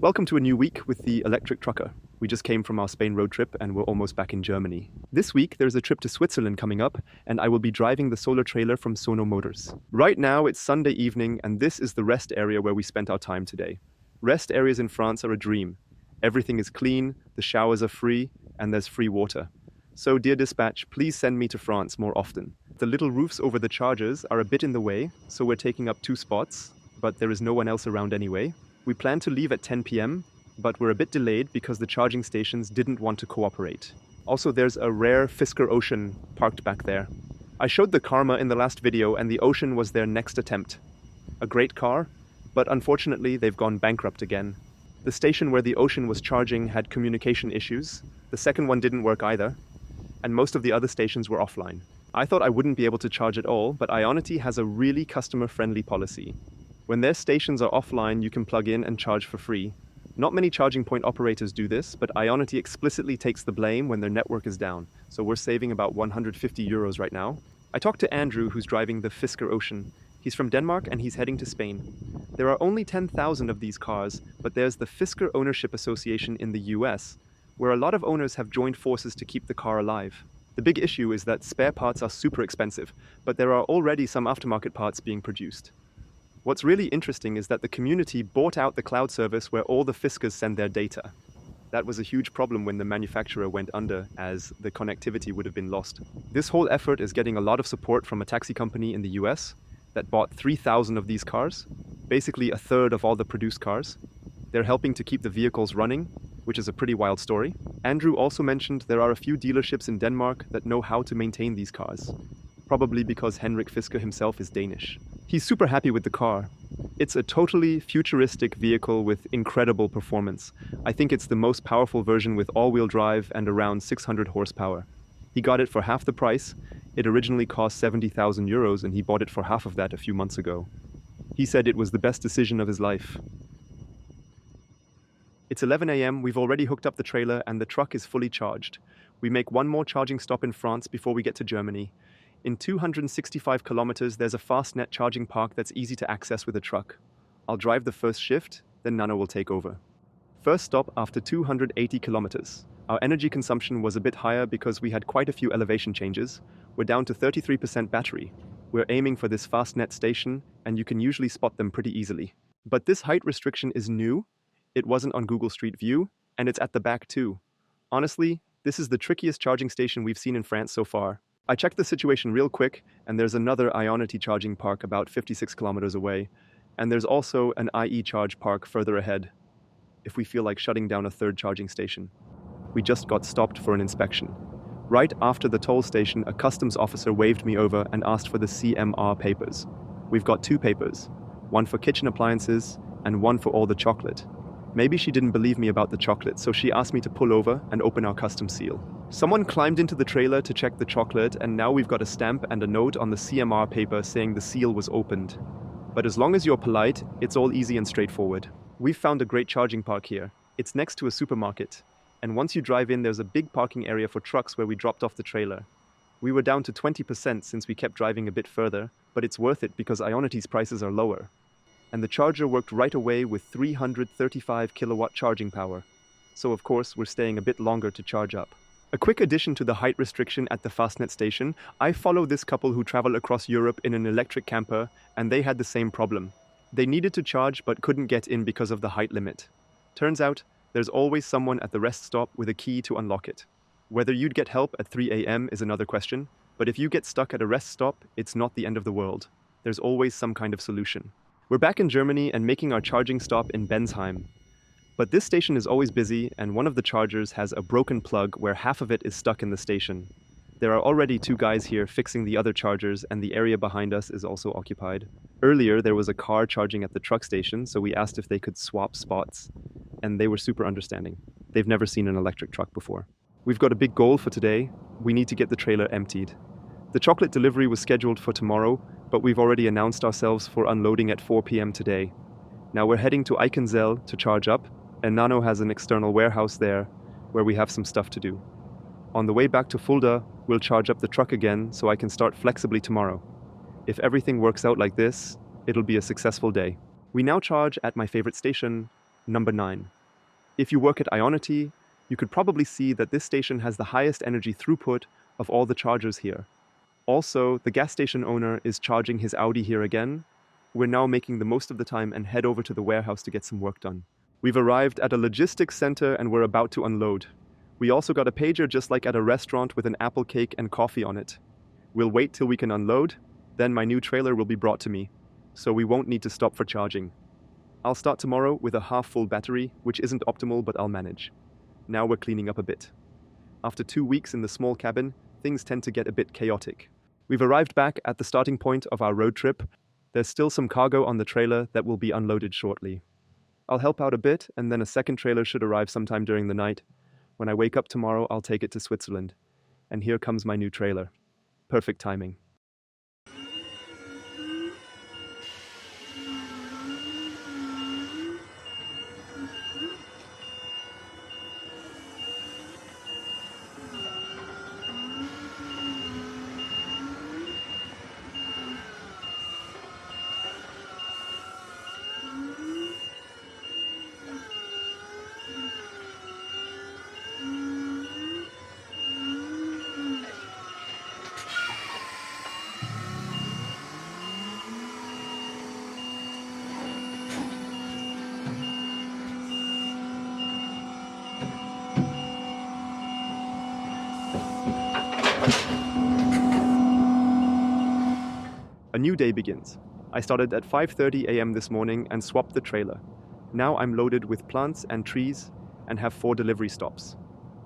Welcome to a new week with the electric trucker. We just came from our Spain road trip and we're almost back in Germany. This week there's a trip to Switzerland coming up and I will be driving the solar trailer from Sono Motors. Right now it's Sunday evening and this is the rest area where we spent our time today. Rest areas in France are a dream. Everything is clean, the showers are free, and there's free water. So dear dispatch, please send me to France more often. The little roofs over the chargers are a bit in the way, so we're taking up 2 spots, but there is no one else around anyway. We plan to leave at 10 p.m., but we're a bit delayed because the charging stations didn't want to cooperate. Also, there's a rare Fisker Ocean parked back there. I showed the Karma in the last video and the Ocean was their next attempt. A great car, but unfortunately they've gone bankrupt again. The station where the Ocean was charging had communication issues, the second one didn't work either, and most of the other stations were offline. I thought I wouldn't be able to charge at all, but Ionity has a really customer-friendly policy. When their stations are offline, you can plug in and charge for free. Not many charging point operators do this, but Ionity explicitly takes the blame when their network is down, so we're saving about 150 euros right now. I talked to Andrew, who's driving the Fisker Ocean. He's from Denmark and he's heading to Spain. There are only 10,000 of these cars, but there's the Fisker Ownership Association in the US, where a lot of owners have joined forces to keep the car alive. The big issue is that spare parts are super expensive, but there are already some aftermarket parts being produced. What's really interesting is that the community bought out the cloud service where all the Fiskers send their data. That was a huge problem when the manufacturer went under, as the connectivity would have been lost. This whole effort is getting a lot of support from a taxi company in the US that bought 3,000 of these cars, basically a third of all the produced cars. They're helping to keep the vehicles running, which is a pretty wild story. Andrew also mentioned there are a few dealerships in Denmark that know how to maintain these cars, probably because Henrik Fisker himself is Danish. He's super happy with the car. It's a totally futuristic vehicle with incredible performance. I think it's the most powerful version with all-wheel drive and around 600 horsepower. He got it for half the price. It originally cost 70,000 euros and he bought it for half of that a few months ago. He said it was the best decision of his life. It's 11 a.m., we've already hooked up the trailer and the truck is fully charged. We make one more charging stop in France before we get to Germany. In 265 kilometers, there's a fast-net charging park that's easy to access with a truck. I'll drive the first shift, then Nano will take over. First stop after 280 kilometers. Our energy consumption was a bit higher because we had quite a few elevation changes. We're down to 33% battery. We're aiming for this fast-net station, and you can usually spot them pretty easily. But this height restriction is new. It wasn't on Google Street View, and it's at the back too. Honestly, this is the trickiest charging station we've seen in France so far. I checked the situation real quick, and there's another Ionity charging park about 56 kilometers away, and there's also an IE charge park further ahead, if we feel like shutting down a third charging station. We just got stopped for an inspection. Right after the toll station, a customs officer waved me over and asked for the CMR papers. We've got 2 papers, one for kitchen appliances and one for all the chocolate. Maybe she didn't believe me about the chocolate, so she asked me to pull over and open our customs seal. Someone climbed into the trailer to check the chocolate, and now we've got a stamp and a note on the CMR paper saying the seal was opened. But as long as you're polite, it's all easy and straightforward. We've found a great charging park here. It's next to a supermarket. And once you drive in, there's a big parking area for trucks where we dropped off the trailer. We were down to 20% since we kept driving a bit further, but it's worth it because Ionity's prices are lower. And the charger worked right away with 335 kilowatt charging power. So of course, we're staying a bit longer to charge up. A quick addition to the height restriction at the Fastnet station, I follow this couple who travel across Europe in an electric camper, and they had the same problem. They needed to charge but couldn't get in because of the height limit. Turns out, there's always someone at the rest stop with a key to unlock it. Whether you'd get help at 3 a.m. is another question, but if you get stuck at a rest stop, it's not the end of the world. There's always some kind of solution. We're back in Germany and making our charging stop in Bensheim. But this station is always busy, and one of the chargers has a broken plug where half of it is stuck in the station. There are already 2 guys here fixing the other chargers, and the area behind us is also occupied. Earlier, there was a car charging at the truck station, so we asked if they could swap spots, and they were super understanding. They've never seen an electric truck before. We've got a big goal for today. We need to get the trailer emptied. The chocolate delivery was scheduled for tomorrow, but we've already announced ourselves for unloading at 4 p.m. today. Now we're heading to Eichenzell to charge up, and Nano has an external warehouse there where we have some stuff to do. On the way back to Fulda, we'll charge up the truck again so I can start flexibly tomorrow. If everything works out like this, it'll be a successful day. We now charge at my favorite station, Number 9. If you work at Ionity, you could probably see that this station has the highest energy throughput of all the chargers here. Also, the gas station owner is charging his Audi here again. We're now making the most of the time and head over to the warehouse to get some work done. We've arrived at a logistics center and we're about to unload. We also got a pager just like at a restaurant with an apple cake and coffee on it. We'll wait till we can unload, then my new trailer will be brought to me, so we won't need to stop for charging. I'll start tomorrow with a half-full battery, which isn't optimal but I'll manage. Now we're cleaning up a bit. After 2 weeks in the small cabin, things tend to get a bit chaotic. We've arrived back at the starting point of our road trip. There's still some cargo on the trailer that will be unloaded shortly. I'll help out a bit, and then a second trailer should arrive sometime during the night. When I wake up tomorrow, I'll take it to Switzerland. And here comes my new trailer. Perfect timing. A new day begins. I started at 5:30 a.m. this morning and swapped the trailer. Now I'm loaded with plants and trees and have 4 delivery stops.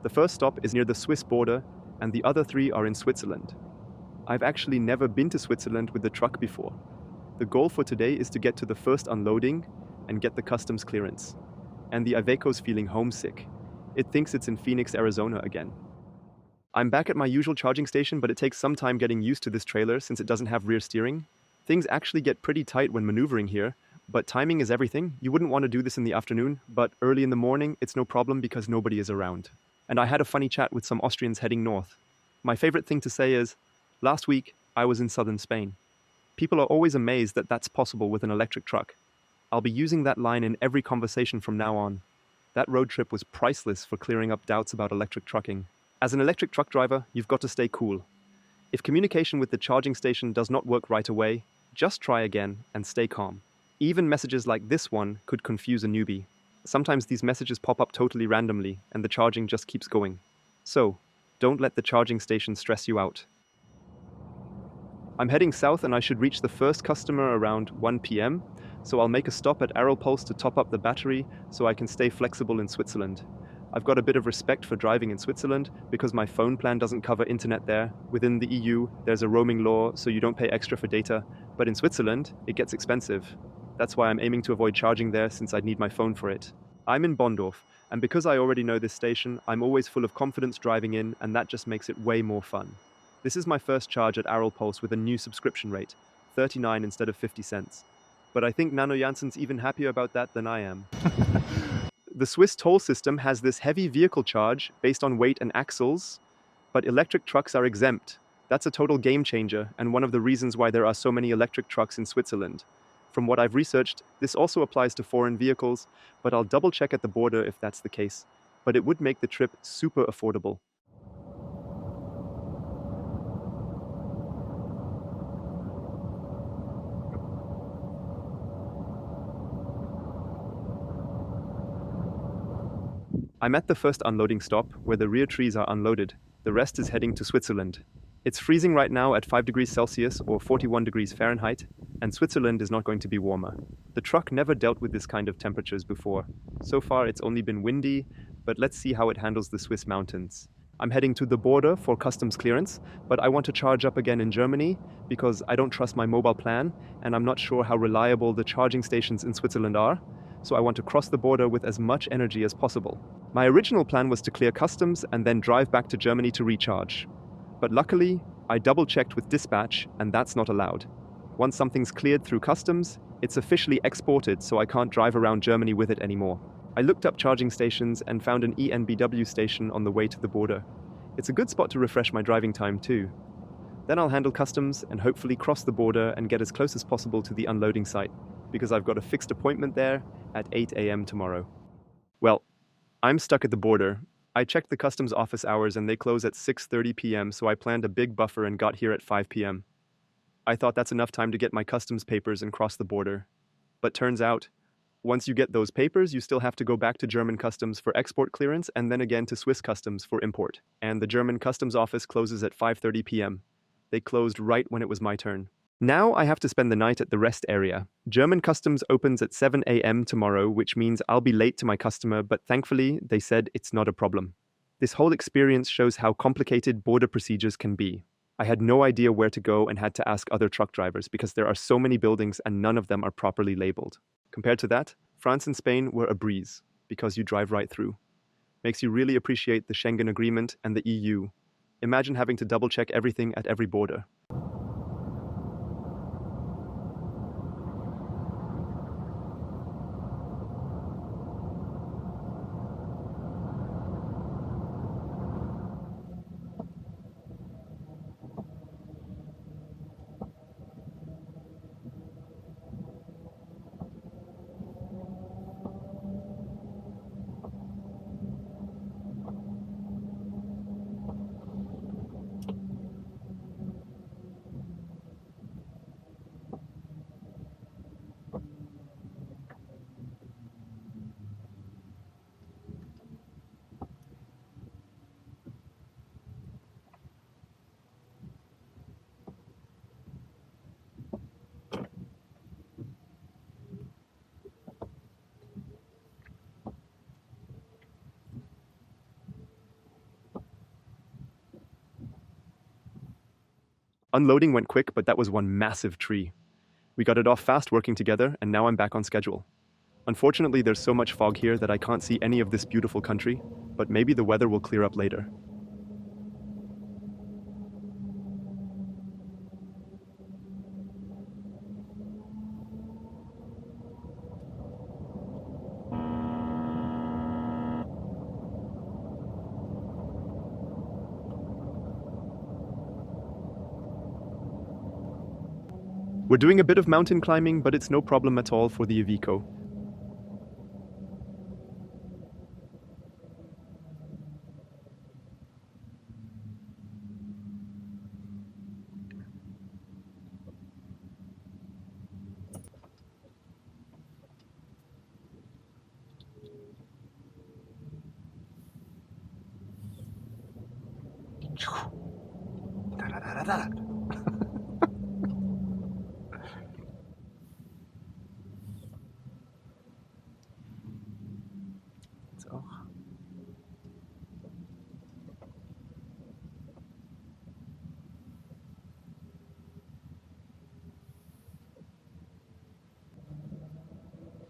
The first stop is near the Swiss border and the other 3 are in Switzerland. I've actually never been to Switzerland with the truck before. The goal for today is to get to the first unloading and get the customs clearance. And the Iveco's feeling homesick. It thinks it's in Phoenix, Arizona again. I'm back at my usual charging station, but it takes some time getting used to this trailer since it doesn't have rear steering. Things actually get pretty tight when maneuvering here, but timing is everything. You wouldn't want to do this in the afternoon, but early in the morning, it's no problem because nobody is around. And I had a funny chat with some Austrians heading north. My favorite thing to say is, last week, I was in southern Spain. People are always amazed that that's possible with an electric truck. I'll be using that line in every conversation from now on. That road trip was priceless for clearing up doubts about electric trucking. As an electric truck driver, you've got to stay cool. If communication with the charging station does not work right away, just try again and stay calm. Even messages like this one could confuse a newbie. Sometimes these messages pop up totally randomly and the charging just keeps going. So, don't let the charging station stress you out. I'm heading south and I should reach the first customer around 1 p.m, so I'll make a stop at Aral-Pulse to top up the battery so I can stay flexible in Switzerland. I've got a bit of respect for driving in Switzerland because my phone plan doesn't cover internet there. Within the EU, there's a roaming law, so you don't pay extra for data. But in Switzerland, it gets expensive. That's why I'm aiming to avoid charging there since I'd need my phone for it. I'm in Bondorf, and because I already know this station, I'm always full of confidence driving in, and that just makes it way more fun. This is my first charge at Aral-Pulse with a new subscription rate, 39 instead of 50 cents. But I think Nano Janssen's even happier about that than I am. The Swiss toll system has this heavy vehicle charge based on weight and axles, but electric trucks are exempt. That's a total game changer and one of the reasons why there are so many electric trucks in Switzerland. From what I've researched, this also applies to foreign vehicles, but I'll double check at the border if that's the case. But it would make the trip super affordable. I'm at the first unloading stop, where the rear trees are unloaded. The rest is heading to Switzerland. It's freezing right now at 5 degrees Celsius or 41 degrees Fahrenheit, and Switzerland is not going to be warmer. The truck never dealt with this kind of temperatures before. So far it's only been windy, but let's see how it handles the Swiss mountains. I'm heading to the border for customs clearance, but I want to charge up again in Germany because I don't trust my mobile plan, and I'm not sure how reliable the charging stations in Switzerland are. So I want to cross the border with as much energy as possible. My original plan was to clear customs and then drive back to Germany to recharge. But luckily, I double-checked with dispatch and that's not allowed. Once something's cleared through customs, it's officially exported, so I can't drive around Germany with it anymore. I looked up charging stations and found an ENBW station on the way to the border. It's a good spot to refresh my driving time too. Then I'll handle customs and hopefully cross the border and get as close as possible to the unloading site, because I've got a fixed appointment there at 8 a.m. tomorrow. Well, I'm stuck at the border. I checked the customs office hours and they close at 6:30 p.m., so I planned a big buffer and got here at 5 p.m. I thought that's enough time to get my customs papers and cross the border. But turns out, once you get those papers, you still have to go back to German customs for export clearance and then again to Swiss customs for import. And the German customs office closes at 5:30 p.m. They closed right when it was my turn. Now I have to spend the night at the rest area. German customs opens at 7 a.m. tomorrow, which means I'll be late to my customer, but thankfully they said it's not a problem. This whole experience shows how complicated border procedures can be. I had no idea where to go and had to ask other truck drivers because there are so many buildings and none of them are properly labeled. Compared to that, France and Spain were a breeze because you drive right through. Makes you really appreciate the Schengen Agreement and the EU. Imagine having to double-check everything at every border. Unloading went quick, but that was one massive tree. We got it off fast working together, and now I'm back on schedule. Unfortunately, there's so much fog here that I can't see any of this beautiful country, but maybe the weather will clear up later. We're doing a bit of mountain climbing, but it's no problem at all for the Iveco.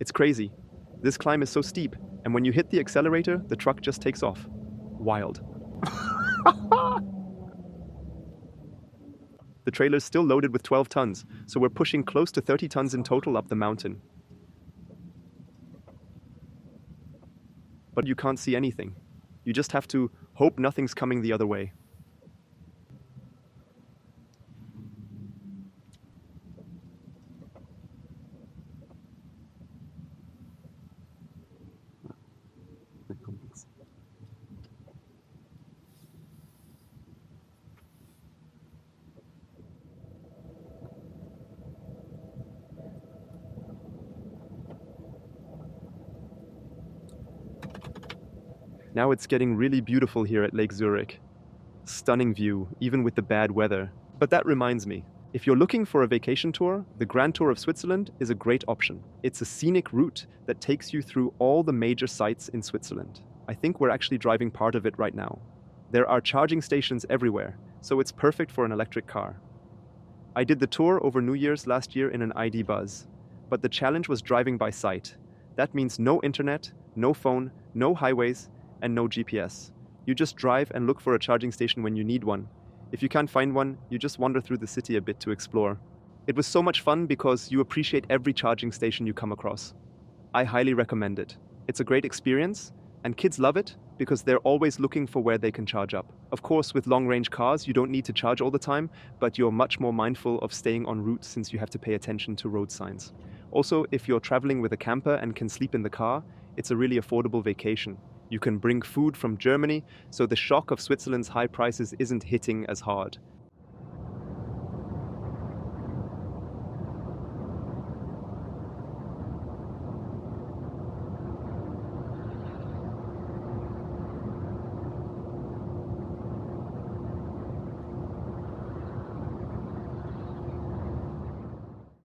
It's crazy. This climb is so steep, and when you hit the accelerator, the truck just takes off. Wild. The trailer's still loaded with 12 tons, so we're pushing close to 30 tons in total up the mountain. But you can't see anything. You just have to hope nothing's coming the other way. Now it's getting really beautiful here at Lake Zurich. Stunning view, even with the bad weather. But that reminds me, if you're looking for a vacation tour, the Grand Tour of Switzerland is a great option. It's a scenic route that takes you through all the major sites in Switzerland. I think we're actually driving part of it right now. There are charging stations everywhere, so it's perfect for an electric car. I did the tour over New Year's last year in an ID Buzz, but the challenge was driving by sight. That means no internet, no phone, no highways, and no GPS. You just drive and look for a charging station when you need one. If you can't find one, you just wander through the city a bit to explore. It was so much fun because you appreciate every charging station you come across. I highly recommend it. It's a great experience, and kids love it because they're always looking for where they can charge up. Of course, with long-range cars, you don't need to charge all the time, but you're much more mindful of staying en route since you have to pay attention to road signs. Also, if you're traveling with a camper and can sleep in the car, it's a really affordable vacation. You can bring food from Germany, so the shock of Switzerland's high prices isn't hitting as hard.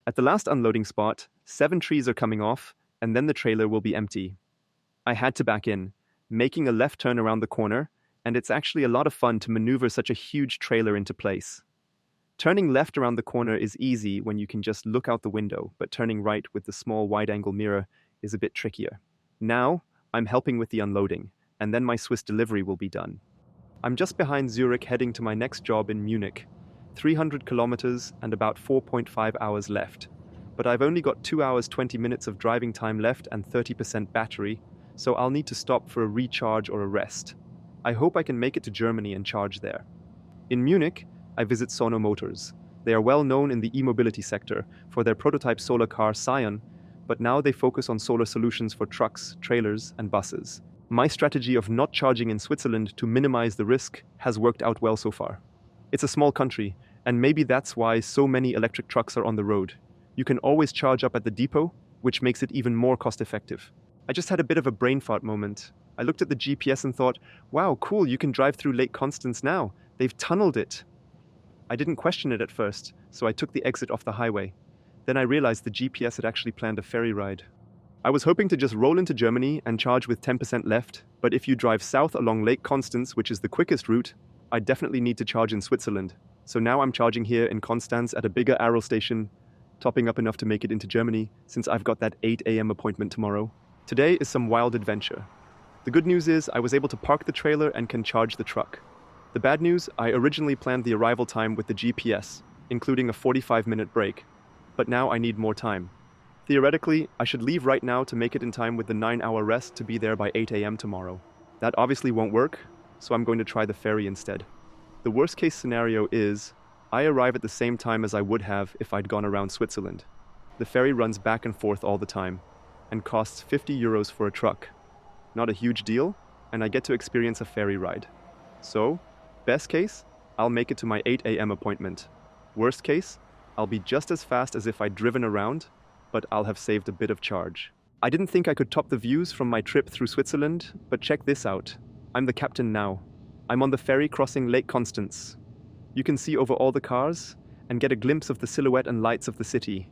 At the last unloading spot, 7 trees are coming off, and then the trailer will be empty. I had to back in, making a left turn around the corner, and it's actually a lot of fun to maneuver such a huge trailer into place. Turning left around the corner is easy when you can just look out the window, but turning right with the small wide-angle mirror is a bit trickier. Now, I'm helping with the unloading, and then my Swiss delivery will be done. I'm just behind Zurich heading to my next job in Munich. 300 kilometers and about 4.5 hours left. But I've only got 2 hours 20 minutes of driving time left and 30% battery, so I'll need to stop for a recharge or a rest. I hope I can make it to Germany and charge there. In Munich, I visit Sono Motors. They are well known in the e-mobility sector for their prototype solar car Scion, but now they focus on solar solutions for trucks, trailers, and buses. My strategy of not charging in Switzerland to minimize the risk has worked out well so far. It's a small country, and maybe that's why so many electric trucks are on the road. You can always charge up at the depot, which makes it even more cost-effective. I just had a bit of a brain fart moment. I looked at the GPS and thought, wow, cool, you can drive through Lake Constance now. They've tunneled it. I didn't question it at first, so I took the exit off the highway. Then I realized the GPS had actually planned a ferry ride. I was hoping to just roll into Germany and charge with 10% left, but if you drive south along Lake Constance, which is the quickest route, I definitely need to charge in Switzerland. So now I'm charging here in Konstanz at a bigger Aral station, topping up enough to make it into Germany, since I've got that 8 a.m. appointment tomorrow. Today is some wild adventure. The good news is I was able to park the trailer and can charge the truck. The bad news, I originally planned the arrival time with the GPS, including a 45-minute break. But now I need more time. Theoretically, I should leave right now to make it in time with the 9-hour rest to be there by 8 a.m. tomorrow. That obviously won't work, so I'm going to try the ferry instead. The worst-case scenario is, I arrive at the same time as I would have if I'd gone around Switzerland. The ferry runs back and forth all the time, and costs 50 euros for a truck. Not a huge deal, and I get to experience a ferry ride. So, best case, I'll make it to my 8 a.m. appointment. Worst case, I'll be just as fast as if I'd driven around, but I'll have saved a bit of charge. I didn't think I could top the views from my trip through Switzerland, but check this out. I'm the captain now. I'm on the ferry crossing Lake Constance. You can see over all the cars and get a glimpse of the silhouette and lights of the city.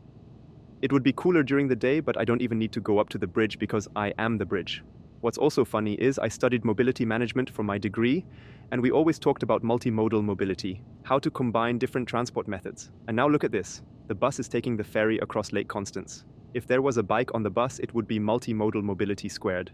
It would be cooler during the day, but I don't even need to go up to the bridge because I am the bridge. What's also funny is I studied mobility management for my degree, and we always talked about multimodal mobility, how to combine different transport methods. And now look at this. The bus is taking the ferry across Lake Constance. If there was a bike on the bus, it would be multimodal mobility squared.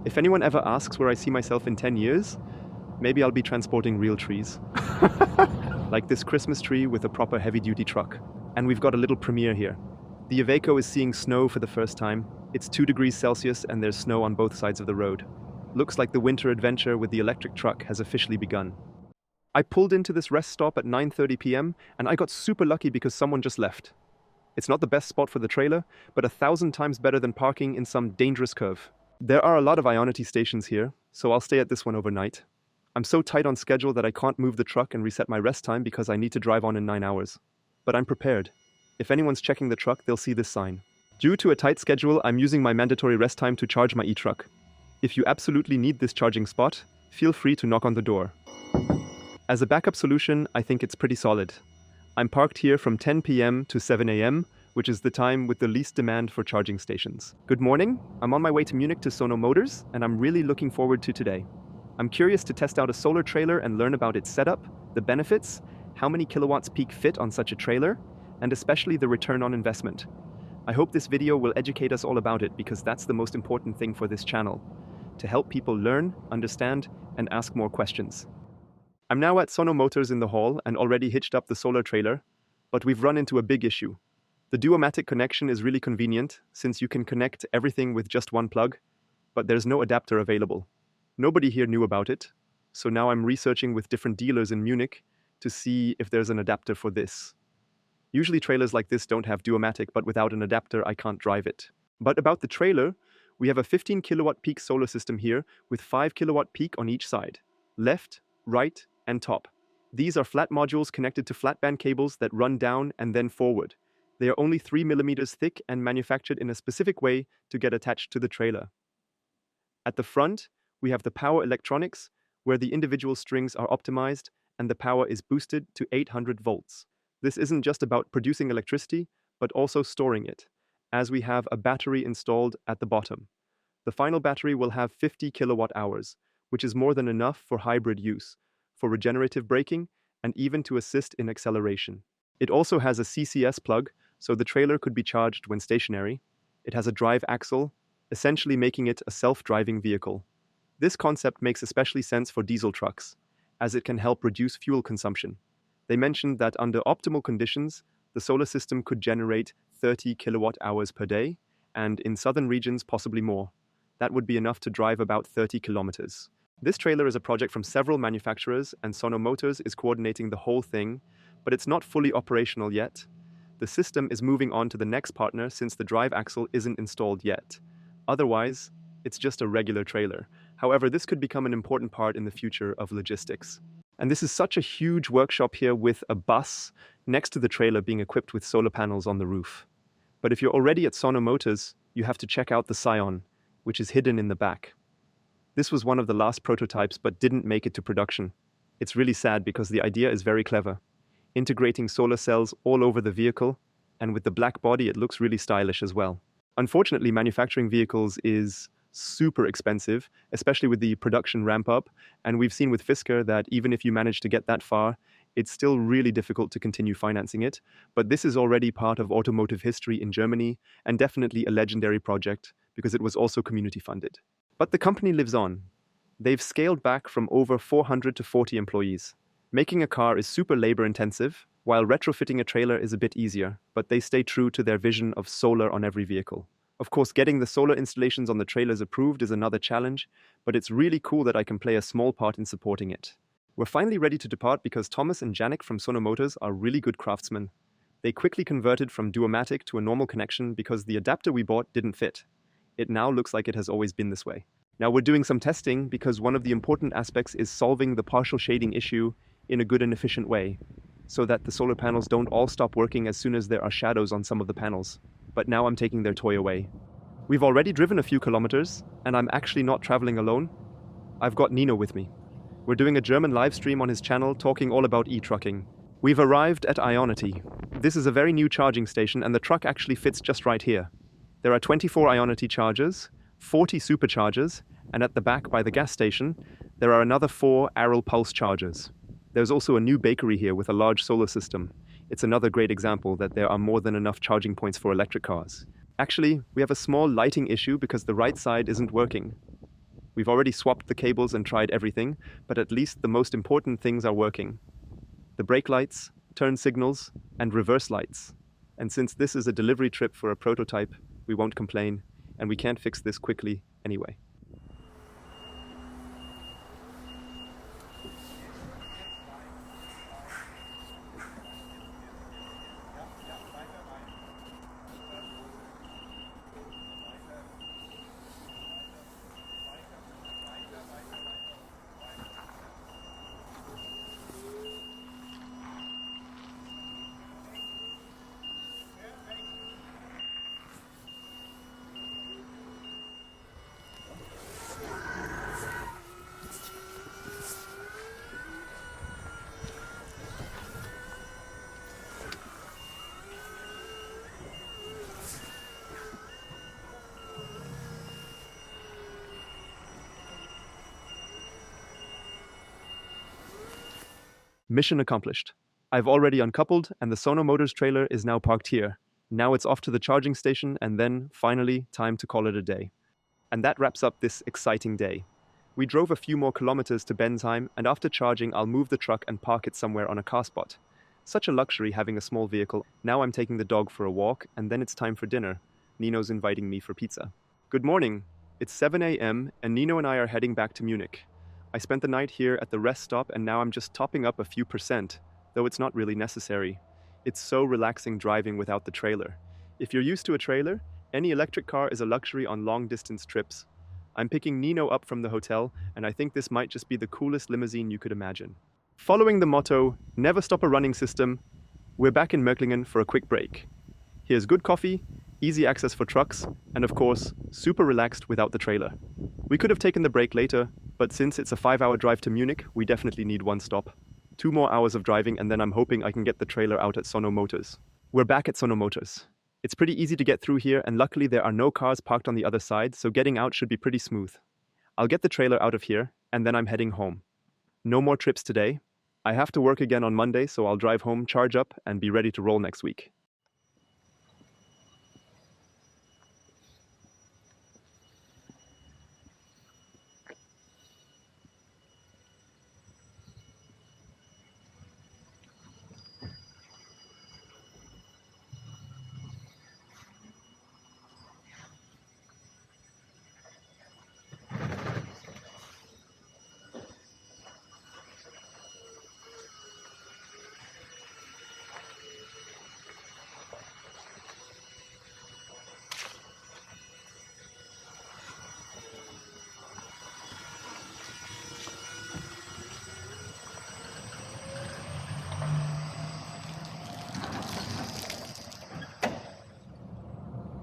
If anyone ever asks where I see myself in 10 years, maybe I'll be transporting real trees. Like this Christmas tree with a proper heavy-duty truck. And we've got a little premiere here. The Iveco is seeing snow for the first time. It's 2 degrees Celsius and there's snow on both sides of the road. Looks like the winter adventure with the electric truck has officially begun. I pulled into this rest stop at 9:30 p.m. and I got super lucky because someone just left. It's not the best spot for the trailer, but 1,000 times better than parking in some dangerous curve. There are a lot of Ionity stations here, so I'll stay at this one overnight. I'm so tight on schedule that I can't move the truck and reset my rest time because I need to drive on in 9 hours. But I'm prepared. If anyone's checking the truck, they'll see this sign. Due to a tight schedule, I'm using my mandatory rest time to charge my e-truck. If you absolutely need this charging spot, feel free to knock on the door. As a backup solution, I think it's pretty solid. I'm parked here from 10 p.m. to 7 a.m., which is the time with the least demand for charging stations. Good morning, I'm on my way to Munich to Sono Motors, and I'm really looking forward to today. I'm curious to test out a solar trailer and learn about its setup, the benefits, how many kilowatts peak fit on such a trailer, and especially the return on investment. I hope this video will educate us all about it because that's the most important thing for this channel, to help people learn, understand, and ask more questions. I'm now at Sono Motors in the hall and already hitched up the solar trailer, but we've run into a big issue. The Duomatic connection is really convenient since you can connect everything with just one plug, but there's no adapter available. Nobody here knew about it, so now I'm researching with different dealers in Munich to see if there's an adapter for this. Usually trailers like this don't have Duomatic, but without an adapter I can't drive it. But about the trailer, we have a 15 kilowatt peak solar system here with 5 kilowatt peak on each side, left, right, and top. These are flat modules connected to flat band cables that run down and then forward. They are only 3 millimeters thick and manufactured in a specific way to get attached to the trailer. At the front, we have the power electronics, where the individual strings are optimized and the power is boosted to 800 volts. This isn't just about producing electricity, but also storing it, as we have a battery installed at the bottom. The final battery will have 50 kilowatt hours, which is more than enough for hybrid use, for regenerative braking, and even to assist in acceleration. It also has a CCS plug, so the trailer could be charged when stationary. It has a drive axle, essentially making it a self-driving vehicle. This concept makes especially sense for diesel trucks, as it can help reduce fuel consumption. They mentioned that under optimal conditions, the solar system could generate 30 kilowatt hours per day, and in southern regions possibly more. That would be enough to drive about 30 kilometers. This trailer is a project from several manufacturers, and Sono Motors is coordinating the whole thing, but it's not fully operational yet. The system is moving on to the next partner since the drive axle isn't installed yet. Otherwise, it's just a regular trailer. However, this could become an important part in the future of logistics. And this is such a huge workshop here with a bus next to the trailer being equipped with solar panels on the roof. But if you're already at Sono Motors, you have to check out the Scion, which is hidden in the back. This was one of the last prototypes but didn't make it to production. It's really sad because the idea is very clever. Integrating solar cells all over the vehicle, and with the black body it looks really stylish as well. Unfortunately, manufacturing vehicles is super expensive, especially with the production ramp up, and we've seen with Fisker that even if you manage to get that far, it's still really difficult to continue financing it. But this is already part of automotive history in Germany, and definitely a legendary project, because it was also community funded. But the company lives on. They've scaled back from over 400 to 40 employees. Making a car is super labor intensive, while retrofitting a trailer is a bit easier, but they stay true to their vision of solar on every vehicle. Of course, getting the solar installations on the trailers approved is another challenge, but it's really cool that I can play a small part in supporting it. We're finally ready to depart because Thomas and Janik from Sono Motors are really good craftsmen. They quickly converted from Duomatic to a normal connection because the adapter we bought didn't fit. It now looks like it has always been this way. Now we're doing some testing because one of the important aspects is solving the partial shading issue in a good and efficient way, so that the solar panels don't all stop working as soon as there are shadows on some of the panels. But now I'm taking their toy away. We've already driven a few kilometers, and I'm actually not traveling alone. I've got Nino with me. We're doing a German live stream on his channel talking all about e-trucking. We've arrived at Ionity. This is a very new charging station, and the truck actually fits just right here. There are 24 Ionity chargers, 40 superchargers, and at the back by the gas station, there are another 4 Aral pulse chargers. There's also a new bakery here with a large solar system. It's another great example that there are more than enough charging points for electric cars. Actually, we have a small lighting issue because the right side isn't working. We've already swapped the cables and tried everything, but at least the most important things are working. The brake lights, turn signals, and reverse lights. And since this is a delivery trip for a prototype, we won't complain, and we can't fix this quickly anyway. Mission accomplished. I've already uncoupled, and the Sono Motors trailer is now parked here. Now it's off to the charging station, and then, finally, time to call it a day. And that wraps up this exciting day. We drove a few more kilometers to Bensheim, and after charging, I'll move the truck and park it somewhere on a car spot. Such a luxury having a small vehicle. Now I'm taking the dog for a walk, and then it's time for dinner. Nino's inviting me for pizza. Good morning. It's 7 a.m., and Nino and I are heading back to Munich. I spent the night here at the rest stop, and now I'm just topping up a few percent, though it's not really necessary. It's so relaxing driving without the trailer. If you're used to a trailer, any electric car is a luxury on long-distance trips. I'm picking Nino up from the hotel, and I think this might just be the coolest limousine you could imagine. Following the motto, never stop a running system, we're back in Möcklingen for a quick break. Here's good coffee, easy access for trucks, and of course, super relaxed without the trailer. We could have taken the break later, but since it's a 5-hour drive to Munich, we definitely need one stop. 2 more hours of driving, and then I'm hoping I can get the trailer out at Sono Motors. We're back at Sono Motors. It's pretty easy to get through here, and luckily there are no cars parked on the other side, so getting out should be pretty smooth. I'll get the trailer out of here, and then I'm heading home. No more trips today. I have to work again on Monday, so I'll drive home, charge up, and be ready to roll next week.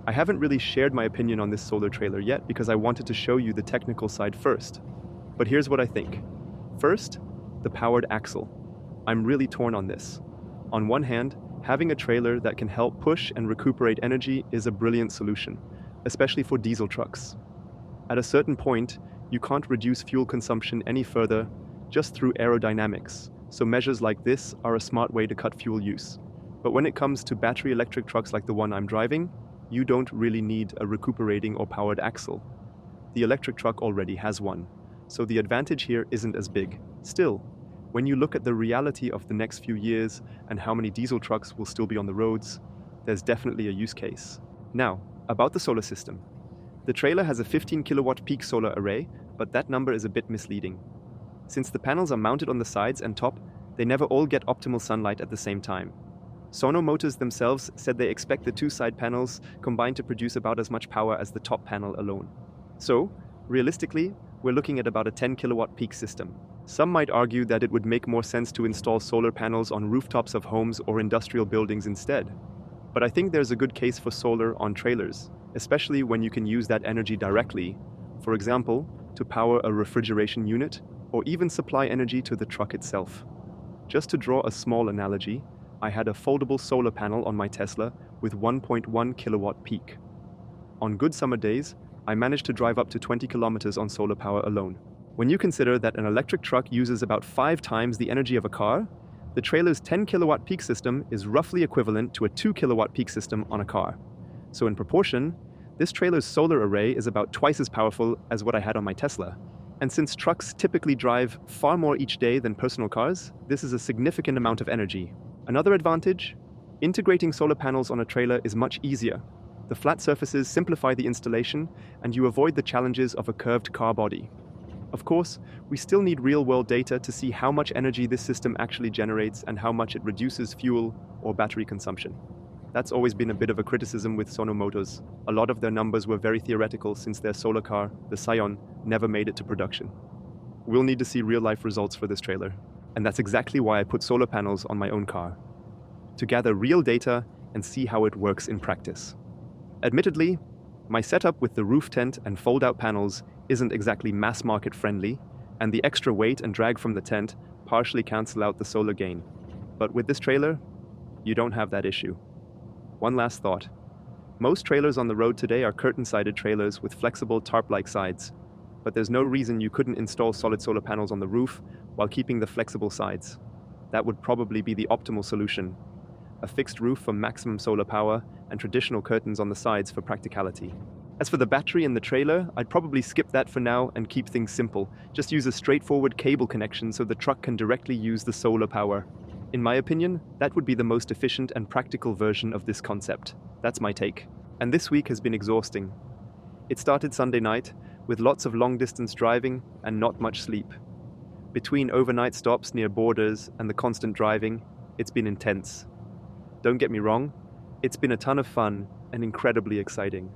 I haven't really shared my opinion on this solar trailer yet because I wanted to show you the technical side first. But here's what I think. First, the powered axle. I'm really torn on this. On one hand, having a trailer that can help push and recuperate energy is a brilliant solution, especially for diesel trucks. At a certain point, you can't reduce fuel consumption any further just through aerodynamics, so measures like this are a smart way to cut fuel use. But when it comes to battery electric trucks like the one I'm driving, you don't really need a recuperating or powered axle. The electric truck already has one, so the advantage here isn't as big. Still, when you look at the reality of the next few years and how many diesel trucks will still be on the roads, there's definitely a use case. Now, about the solar system. The trailer has a 15 kilowatt peak solar array, but that number is a bit misleading. Since the panels are mounted on the sides and top, they never all get optimal sunlight at the same time. Sono Motors themselves said they expect the 2 side panels combined to produce about as much power as the top panel alone. So, realistically, we're looking at about a 10 kilowatt peak system. Some might argue that it would make more sense to install solar panels on rooftops of homes or industrial buildings instead. But I think there's a good case for solar on trailers, especially when you can use that energy directly, for example, to power a refrigeration unit or even supply energy to the truck itself. Just to draw a small analogy, I had a foldable solar panel on my Tesla with 1.1 kilowatt peak. On good summer days, I managed to drive up to 20 kilometers on solar power alone. When you consider that an electric truck uses about 5 times the energy of a car, the trailer's 10 kilowatt peak system is roughly equivalent to a 2 kilowatt peak system on a car. So in proportion, this trailer's solar array is about twice as powerful as what I had on my Tesla. And since trucks typically drive far more each day than personal cars, this is a significant amount of energy. Another advantage? Integrating solar panels on a trailer is much easier. The flat surfaces simplify the installation, and you avoid the challenges of a curved car body. Of course, we still need real-world data to see how much energy this system actually generates and how much it reduces fuel or battery consumption. That's always been a bit of a criticism with Sono Motors. A lot of their numbers were very theoretical since their solar car, the Scion, never made it to production. We'll need to see real-life results for this trailer. And that's exactly why I put solar panels on my own car, to gather real data and see how it works in practice. Admittedly, my setup with the roof tent and fold-out panels isn't exactly mass-market friendly, and the extra weight and drag from the tent partially cancel out the solar gain. But with this trailer, you don't have that issue. One last thought. Most trailers on the road today are curtain-sided trailers with flexible tarp-like sides, but there's no reason you couldn't install solid solar panels on the roof while keeping the flexible sides. that would probably be the optimal solution. A fixed roof for maximum solar power and traditional curtains on the sides for practicality. As for the battery and the trailer, I'd probably skip that for now and keep things simple. Just use a straightforward cable connection so the truck can directly use the solar power. In my opinion, that would be the most efficient and practical version of this concept. That's my take. And this week has been exhausting. It started Sunday night, with lots of long-distance driving and not much sleep. Between overnight stops near borders and the constant driving, it's been intense. Don't get me wrong, it's been a ton of fun and incredibly exciting.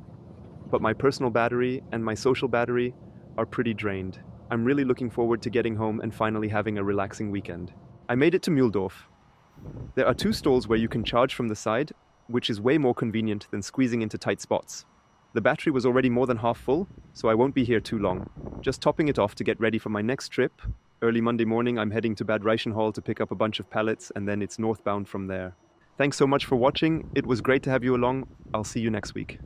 But my personal battery and my social battery are pretty drained. I'm really looking forward to getting home and finally having a relaxing weekend. I made it to Mühldorf. There are 2 stalls where you can charge from the side, which is way more convenient than squeezing into tight spots. The battery was already more than half full, so I won't be here too long. Just topping it off to get ready for my next trip. Early Monday morning, I'm heading to Bad Reichenhall to pick up a bunch of pallets, and then it's northbound from there. Thanks so much for watching. It was great to have you along. I'll see you next week.